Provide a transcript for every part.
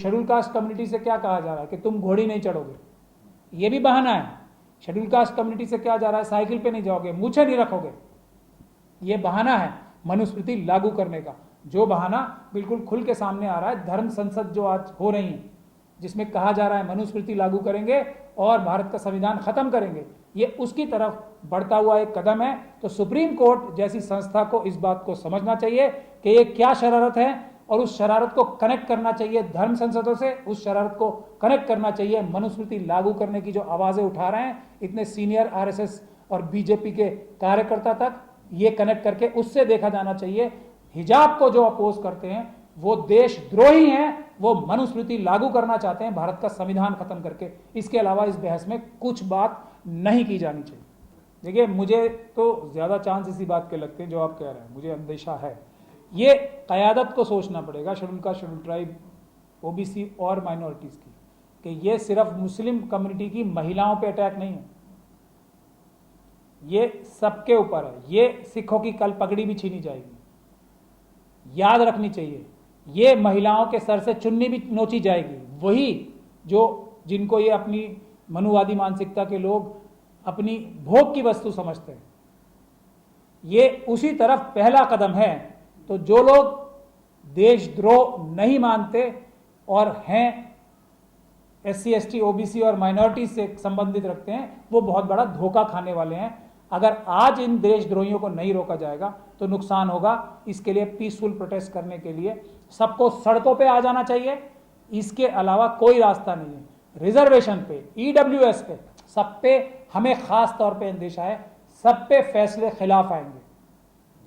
Schedule caste community से क्या कहा जा रहा है कि तुम घोड़ी नहीं चढ़ोगे, ये भी बहाना है। शेड्यूल कास्ट कम्युनिटी से क्या जा रहा है, साइकिल पे नहीं जाओगे, मूछें नहीं रखोगे, ये बहाना है मनुस्मृति लागू करने का। जो बहाना बिल्कुल खुल के सामने आ रहा है, धर्म संसद जो आज हो रही है जिसमें कहा जा रहा है मनुस्मृति लागू करेंगे और भारत का संविधान खत्म करेंगे, ये उसकी तरफ बढ़ता हुआ एक कदम है। तो सुप्रीम कोर्ट जैसी संस्था को इस बात को समझना चाहिए कि ये क्या शरारत है और उस शरारत को कनेक्ट करना चाहिए धर्म संसदों से, उस शरारत को कनेक्ट करना चाहिए मनुस्मृति लागू करने की जो आवाजें उठा रहे हैं इतने सीनियर आरएसएस और बीजेपी के कार्यकर्ता तक, ये कनेक्ट करके उससे देखा जाना चाहिए हिजाब को जो अपोज करते हैं वो देशद्रोही हैं, वो मनुस्मृति लागू करना चाहते हैं भारत का संविधान खत्म करके। इसके अलावा इस बहस में कुछ बात नहीं की जानी चाहिए। देखिए, मुझे तो ज्यादा चांस इसी बात के लगते हैं जो आप कह रहे हैं, मुझे अंदेशा है। ये क़यादत को सोचना पड़ेगा, schedule caste, schedule tribe, OBC और माइनॉरिटीज की, कि ये सिर्फ मुस्लिम कम्युनिटी की महिलाओं पे अटैक नहीं है, ये सबके ऊपर है। ये सिखों की कल पगड़ी भी छीनी जाएगी, याद रखनी चाहिए। ये महिलाओं के सर से चुन्नी भी नोची जाएगी, वही जो जिनको ये अपनी मनुवादी मानसिकता के लोग अपनी भोग की वस्तु समझते हैं, ये उसी तरफ पहला कदम है। तो जो लोग देशद्रोह नहीं मानते और हैं एससी, एसटी, ओबीसी और माइनॉरिटी से संबंधित रखते हैं, वो बहुत बड़ा धोखा खाने वाले हैं। अगर आज इन देशद्रोहियों को नहीं रोका जाएगा तो नुकसान होगा। इसके लिए पीसफुल प्रोटेस्ट करने के लिए सबको सड़कों पे आ जाना चाहिए, इसके अलावा कोई रास्ता नहीं है। रिजर्वेशन पे, ईडब्ल्यूएस पे, सब पे हमें खास तौर पे अंदेशा है, सब पे फैसले खिलाफ आएंगे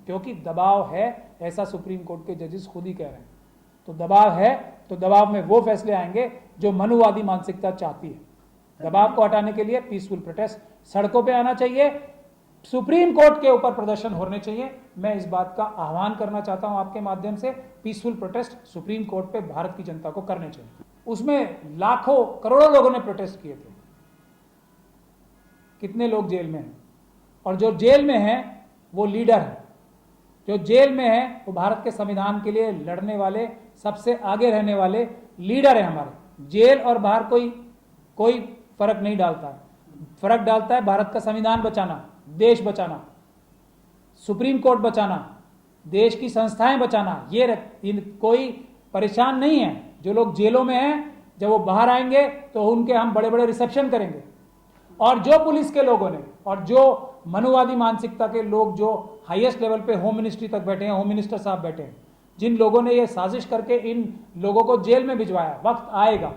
क्योंकि दबाव है, ऐसा सुप्रीम कोर्ट के जजेस खुद ही कह रहे हैं। तो दबाव है, तो दबाव में वो फैसले आएंगे जो मनुवादी मानसिकता चाहती है। दबाव को हटाने के लिए पीसफुल प्रोटेस्ट, सड़कों पे आना चाहिए, सुप्रीम कोर्ट के ऊपर प्रदर्शन होने चाहिए। मैं इस बात का आह्वान करना चाहता हूं आपके माध्यम से, पीसफुल प्रोटेस्ट सुप्रीम कोर्ट पे भारत की जनता को करने चाहिए। उसमें लाखों करोड़ों लोगों ने प्रोटेस्ट किए थे। कितने लोग जेल में हैं, और जो जेल में हैं वो लीडर है, जो जेल में है वो भारत के संविधान के लिए लड़ने वाले, सबसे आगे रहने वाले लीडर है हमारे। जेल और बाहर कोई फर्क नहीं डालता है, फर्क डालता है भारत का संविधान बचाना, देश बचाना, सुप्रीम कोर्ट बचाना, देश की संस्थाएं बचाना। ये कोई परेशान नहीं है। जो लोग जेलों में हैं, जब वो बाहर आएंगे तो उनके हम बड़े बड़े रिसेप्शन करेंगे। और जो पुलिस के लोगों ने और जो मनुवादी मानसिकता के लोग जो हाईएस्ट लेवल पे होम मिनिस्ट्री तक बैठे हैं, होम मिनिस्टर साहब बैठे हैं, जिन लोगों ने ये साजिश करके इन लोगों को जेल में भिजवाया, वक्त आएगा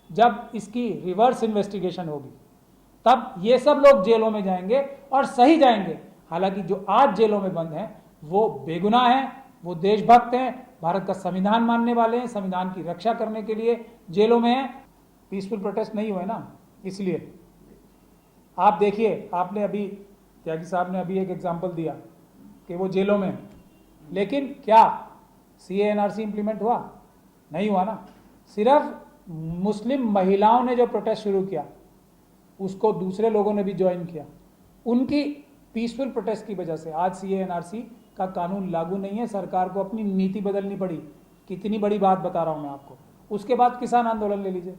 जब इसकी रिवर्स इन्वेस्टिगेशन होगी, तब ये सब लोग जेलों में जाएंगे और सही जाएंगे। हालांकि जो आज जेलों में बंद हैं वो बेगुनाह हैं, वो देशभक्त हैं, भारत का संविधान मानने वाले हैं, संविधान की रक्षा करने के लिए जेलों में हैं। पीसफुल प्रोटेस्ट नहीं हुए ना, इसलिए आप देखिए, आपने अभी त्यागी साहब ने अभी एक एग्जाम्पल दिया कि वो जेलों में, लेकिन क्या सीए एनआरसी इंप्लीमेंट हुआ? नहीं हुआ ना। सिर्फ मुस्लिम महिलाओं ने जो प्रोटेस्ट शुरू किया उसको दूसरे लोगों ने भी ज्वाइन किया। उनकी पीसफुल प्रोटेस्ट की वजह से आज सीए एनआरसी का कानून लागू नहीं है। सरकार को अपनी नीति बदलनी पड़ी। कितनी बड़ी बात बता रहा हूं मैं आपको। उसके बाद किसान आंदोलन ले लीजिए,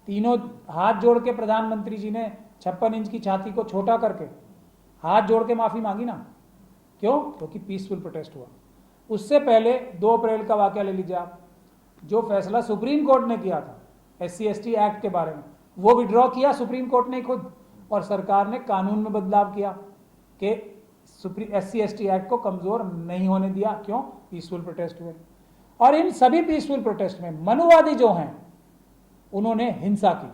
तीनों हाथ जोड़ के प्रधानमंत्री जी ने 56 इंच की छाती को छोटा करके हाथ जोड़ के माफी मांगी ना। क्यों? क्योंकि पीसफुल प्रोटेस्ट हुआ। उससे पहले 2 अप्रैल का वाकया ले लीजिए आप, जो फैसला सुप्रीम कोर्ट ने किया था एससी एसटी एक्ट के बारे में, वो विड्रॉ किया सुप्रीम कोर्ट ने खुद, और सरकार ने कानून में बदलाव किया कि एससी एसटी एक्ट को कमजोर नहीं होने दिया। क्यों? पीसफुल प्रोटेस्ट हुए। और इन सभी पीसफुल प्रोटेस्ट में मनुवादी जो हैं उन्होंने हिंसा की।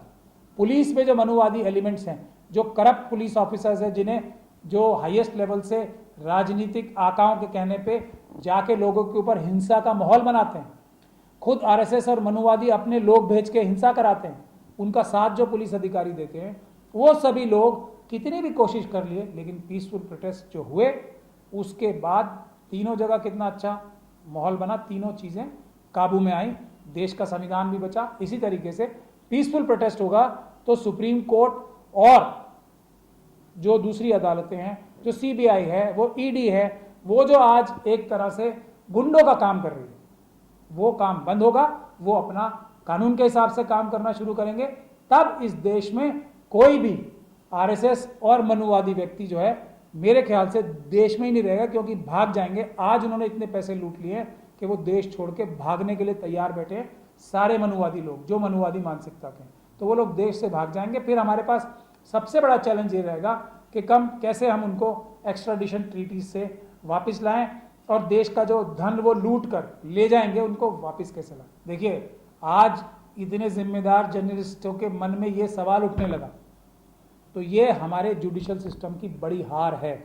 पुलिस में जो मनुवादी एलिमेंट्स हैं, जो करप्ट पुलिस ऑफिसर्स हैं, जिन्हें जो हाईएस्ट लेवल से राजनीतिक आकाओं के कहने पे जाके लोगों के ऊपर हिंसा का माहौल बनाते हैं, खुद आरएसएस और मनुवादी अपने लोग भेज के हिंसा कराते हैं, उनका साथ जो पुलिस अधिकारी देते हैं, वो सभी लोग कितनी भी कोशिश कर लिए, लेकिन पीसफुल प्रोटेस्ट जो हुए उसके बाद तीनों जगह कितना अच्छा माहौल बना, तीनों चीजें काबू में आई, देश का संविधान भी बचा। इसी तरीके से पीसफुल प्रोटेस्ट होगा तो सुप्रीम कोर्ट और जो दूसरी अदालतें हैं, जो सीबीआई है, वो ईडी है, वो जो आज एक तरह से गुंडों का काम कर रही है, वो काम बंद होगा, वो अपना कानून के हिसाब से काम करना शुरू करेंगे, तब इस देश में कोई भी आरएसएस और मनुवादी व्यक्ति जो है मेरे ख्याल से देश में ही नहीं रहेगा, क्योंकि भाग जाएंगे। आज उन्होंने इतने पैसे लूट लिए कि वो देश छोड़ के भागने के लिए तैयार बैठे हैं। सारे मनुवादी लोग जो मनुवादी मानसिकता के, तो वो लोग देश से भाग जाएंगे। फिर हमारे पास सबसे बड़ा चैलेंज ये रहेगा कि कैसे हम उनको एक्स्ट्राडिशन ट्रीटी से वापस लाएं, और देश का जो धन वो लूट कर ले जाएंगे उनको वापस कैसे लाएं। देखिए, आज इतने जिम्मेदार जर्नलिस्टों के मन में ये सवाल उठने लगा, तो ये हमारे जुडिशल सिस्टम की बड़ी हार है।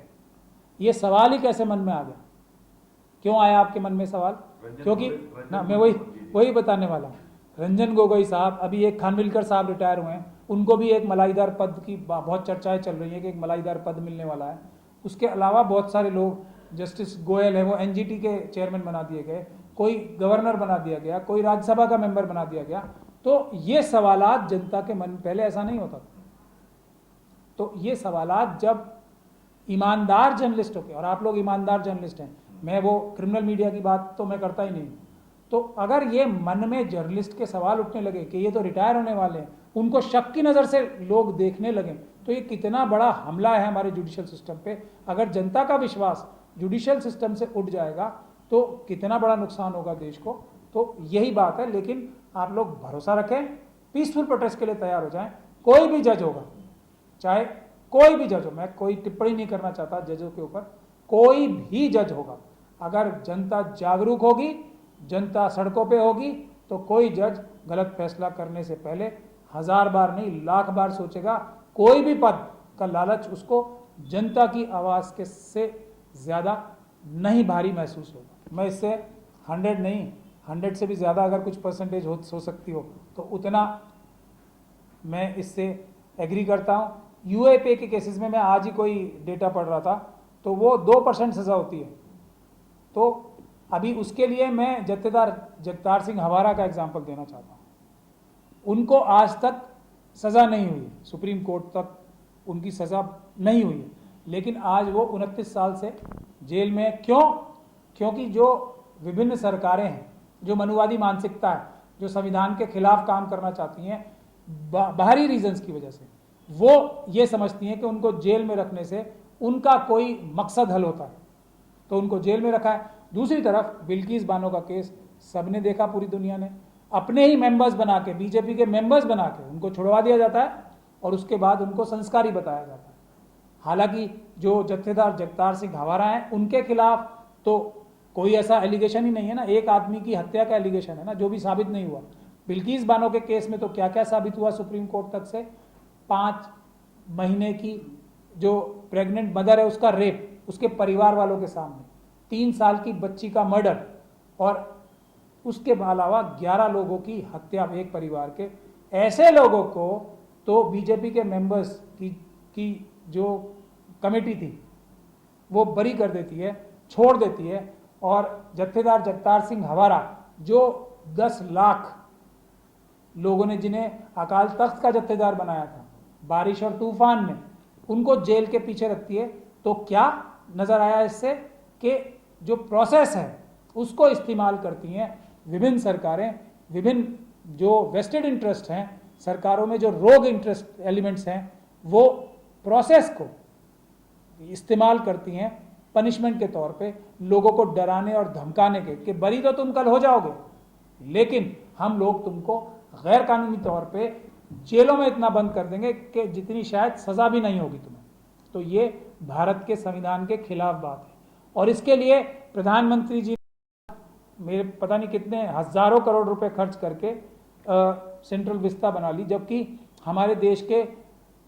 ये सवाल ही कैसे मन में आ गया? क्यों आया आपके मन में सवाल? क्योंकि ना, मैं वही बताने वाला हूँ। रंजन गोगोई साहब, अभी एक खानविलकर साहब रिटायर हुए हैं, उनको भी एक मलाईदार पद की बहुत चर्चाएं चल रही है कि एक मलाईदार पद मिलने वाला है। उसके अलावा बहुत सारे लोग, जस्टिस गोयल है वो एनजीटी के चेयरमैन बना दिए गए, कोई गवर्नर बना दिया गया, कोई राज्यसभा का मेंबर बना दिया गया। तो ये सवालात जनता के मन, पहले ऐसा नहीं होता था। तो ये सवालात जब ईमानदार जर्नलिस्टों के, और आप लोग ईमानदार जर्नलिस्ट हैं, मैं वो क्रिमिनल मीडिया की बात तो मैं करता ही नहीं, तो अगर ये मन में जर्नलिस्ट के सवाल उठने लगे कि ये तो रिटायर होने वाले हैं, उनको शक की नज़र से लोग देखने लगे, तो ये कितना बड़ा हमला है हमारे जुडिशल सिस्टम पे। अगर जनता का विश्वास जुडिशल सिस्टम से उठ जाएगा तो कितना बड़ा नुकसान होगा देश को। तो यही बात है। लेकिन आप लोग भरोसा रखें, पीसफुल प्रोटेस्ट के लिए तैयार हो जाएं। कोई भी जज होगा, चाहे कोई भी जज हो, मैं कोई टिप्पणी नहीं करना चाहता जजों के ऊपर, कोई भी जज होगा, अगर जनता जागरूक होगी, जनता सड़कों पे होगी, तो कोई जज गलत फैसला करने से पहले 1000 बार नहीं, लाख बार सोचेगा। कोई भी पद का लालच उसको जनता की आवाज़ के से ज़्यादा नहीं भारी महसूस होगा। मैं इससे 100 नहीं, 100 से भी ज़्यादा अगर कुछ परसेंटेज हो सकती हो तो उतना मैं इससे एग्री करता हूँ। यूएपीए के केसेस में मैं आज ही कोई डेटा पढ़ रहा था, तो वो 2% सज़ा होती है। तो अभी उसके लिए मैं जत्थेदार जगतार सिंह हवारा का एग्जाम्पल देना चाहता हूँ। उनको आज तक सज़ा नहीं हुई, सुप्रीम कोर्ट तक उनकी सज़ा नहीं हुई है, लेकिन आज वो 29 साल से जेल में। क्यों? क्योंकि जो विभिन्न सरकारें हैं, जो मनुवादी मानसिकता है, जो संविधान के खिलाफ काम करना चाहती हैं, बाहरी रीजंस की वजह से वो ये समझती हैं कि उनको जेल में रखने से उनका कोई मकसद हल होता है, तो उनको जेल में रखा है। दूसरी तरफ बिल्किस बानो का केस सबने देखा, पूरी दुनिया ने, अपने ही मेंबर्स बना के, बीजेपी के मेंबर्स बना के उनको छुड़वा दिया जाता है और उसके बाद उनको संस्कारी बताया जाता है। हालांकि जो जत्थेदार जगतार सिंह हवारा हैं, उनके खिलाफ तो कोई ऐसा एलिगेशन ही नहीं है ना, एक आदमी की हत्या का एलिगेशन है ना, जो भी साबित नहीं हुआ। बिल्किस बानो के केस में तो क्या क्या साबित हुआ सुप्रीम कोर्ट तक से, 5 महीने की जो प्रेग्नेंट मदर है उसका रेप उसके परिवार वालों के सामने, 3 साल की बच्ची का मर्डर, और उसके अलावा 11 लोगों की हत्या एक परिवार के। ऐसे लोगों को तो बीजेपी के मेंबर्स की जो कमेटी थी वो बरी कर देती है, छोड़ देती है। और जत्थेदार जगतार सिंह हवारा, जो 10 लाख लोगों ने जिन्हें अकाल तख्त का जत्थेदार बनाया था बारिश और तूफान में, उनको जेल के पीछे रखती है। तो क्या नजर आया इससे कि जो प्रोसेस है उसको इस्तेमाल करती हैं विभिन्न सरकारें, विभिन्न जो वेस्टेड इंटरेस्ट हैं सरकारों में, जो रोग इंटरेस्ट एलिमेंट्स हैं, वो प्रोसेस को इस्तेमाल करती हैं पनिशमेंट के तौर पे, लोगों को डराने और धमकाने के कि बरी तो तुम कल हो जाओगे, लेकिन हम लोग तुमको गैर कानूनी तौर पे जेलों में इतना बंद कर देंगे कि जितनी शायद सज़ा भी नहीं होगी तुम्हें। तो ये भारत के संविधान के खिलाफ बात है। और इसके लिए प्रधानमंत्री जी मेरे पता नहीं कितने हज़ारों करोड़ रुपए खर्च करके सेंट्रल विस्ता बना ली, जबकि हमारे देश के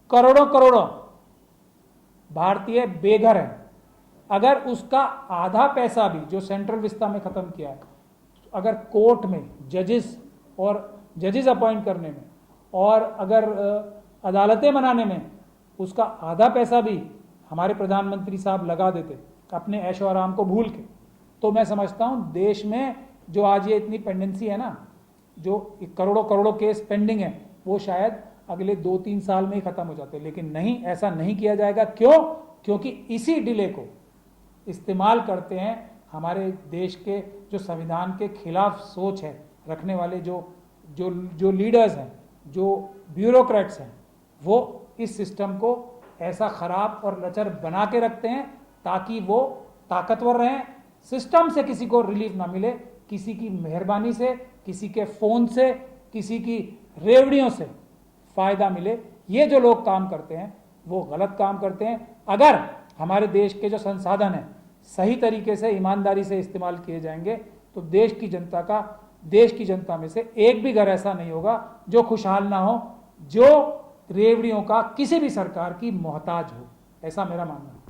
करोड़ों करोड़ों भारतीय बेघर हैं। अगर उसका आधा पैसा भी जो सेंट्रल विस्ता में ख़त्म किया है, अगर कोर्ट में जजेस अपॉइंट करने में और अगर अदालतें बनाने में उसका आधा पैसा भी हमारे प्रधानमंत्री साहब लगा देते अपने ऐशो आराम को भूल के, तो मैं समझता हूँ देश में जो आज ये इतनी पेंडेंसी है ना, जो करोड़ों करोड़ों केस पेंडिंग है, वो शायद अगले 2-3 साल में ही ख़त्म हो जाते। लेकिन नहीं, ऐसा नहीं किया जाएगा। क्यों? क्योंकि इसी डिले को इस्तेमाल करते हैं हमारे देश के जो संविधान के खिलाफ सोच है रखने वाले जो लीडर्स हैं, जो ब्यूरोक्रेट्स हैं, वो इस सिस्टम को ऐसा खराब और लचर बना के रखते हैं ताकि वो ताकतवर रहें, सिस्टम से किसी को रिलीफ ना मिले, किसी की मेहरबानी से, किसी के फ़ोन से, किसी की रेवड़ियों से फ़ायदा मिले। ये जो लोग काम करते हैं वो गलत काम करते हैं। अगर हमारे देश के जो संसाधन हैं सही तरीके से, ईमानदारी से इस्तेमाल किए जाएंगे तो देश की जनता में से एक भी घर ऐसा नहीं होगा जो खुशहाल ना हो, जो रेवड़ियों का किसी भी सरकार की मोहताज हो। ऐसा मेरा मानना है।